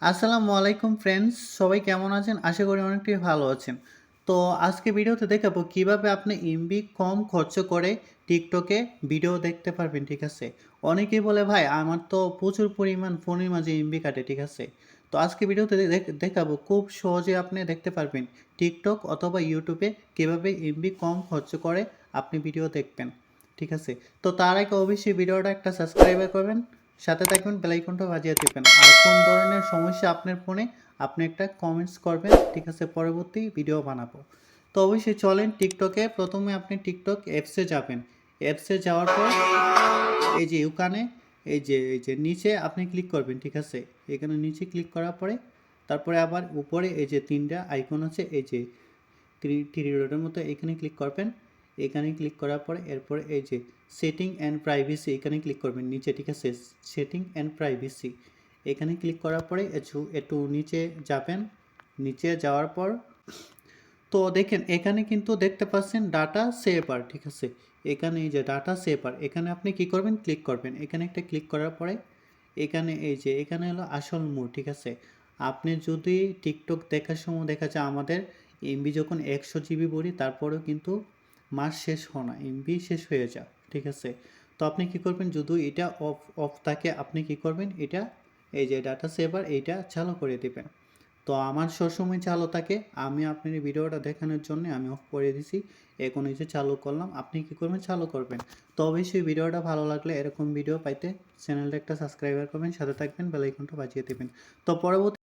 আসসালামু আলাইকুম ফ্রেন্ডস, সবাই কেমন আছেন? আশা করি অনেকটাই ভালো আছেন। তো আজকে ভিডিওতে দেখাবো কিভাবে আপনি এমবি কম খরচ করে টিকটকে ভিডিও দেখতে পারবেন, ঠিক আছে? অনেকেই বলে ভাই আমার তো প্রচুর পরিমাণ ফোনের মাঝে এমবি কাটে, ঠিক আছে? তো আজকে ভিডিওতে দেখাবো খুব সহজে আপনি দেখতে পারবেন টিকটক অথবা ইউটিউবে কিভাবে এমবি কম খরচ করে আপনি ভিডিও দেখবেন, ঠিক আছে? তো তার আগে অবশ্যই ভিডিওটা একটা সাবস্ক্রাইব করবেন, সাথে থাকবেন, বেল আইকনটা বাজিয়ে দিবেন। আর কোন ধরনের সমস্যা আপনার ফোনে আপনি একটা কমেন্টস করবেন, ঠিক আছে? পরবর্তী ভিডিও বানাবো। তো অবশ্যই চলেন টিকটকে প্রথমে আপনি টিকটক অ্যাপসে যাবেন। অ্যাপসে যাওয়ার পর এই যে ওখানে এই যে নিচে আপনি ক্লিক করবেন, ঠিক আছে? এখানে নিচে ক্লিক করার পরে তারপরে আবার উপরে এই যে তিনটা আইকন আছে, এই যে থ্রি ডটের মতো, এখানে ক্লিক করবেন। এখানে ক্লিক করার পরে এরপরে এই যে সেটিং অ্যান্ড প্রাইভেসি এখানে ক্লিক করবেন নিচে, ঠিক আছে? সেটিং অ্যান্ড প্রাইভেসি এখানে ক্লিক করার পরে একটু নিচে যাবেন। নিচে যাওয়ার পর তো দেখেন এখানে কিন্তু দেখতে পাচ্ছেন ডাটা সেভার, ঠিক আছে? এখানে এই যে ডাটা সেভার, এখানে আপনি কি করবেন? ক্লিক করবেন। এখানে একটা ক্লিক করার পরে এখানে এই যে এখানে হলো আসল মোড, ঠিক আছে? আপনি যদি টিকটক দেখার সময় দেখা যায় আমাদের এমবি যখন 100 জিবি ভরি তারপরেও কিন্তু মাস শেষ হয় না, এমবি শেষ হয়ে যায়, ঠিক আছে? তো আপনি কি করবেন, যদি এটা অফ অফ থাকে আপনি কি করবেন, এটা এই যে ডাটা সেভার এইটা চালু করে দিবেন। তো আমার সবসময় চালু থাকে, আমি আপনার এই ভিডিওটা দেখানোর জন্য আমি অফ করে দিছি। এখন এই যে চালু করলাম, আপনি কি করবেন? চালু করবেন। তো অবশ্যই ভিডিওটা ভালো লাগলে এরকম ভিডিও পাইতে চ্যানেলটা একটা সাবস্ক্রাইবার করবেন, সাথে থাকবেন, বেল আইকনটা বাজিয়ে দেবেন। তো পরবর্তী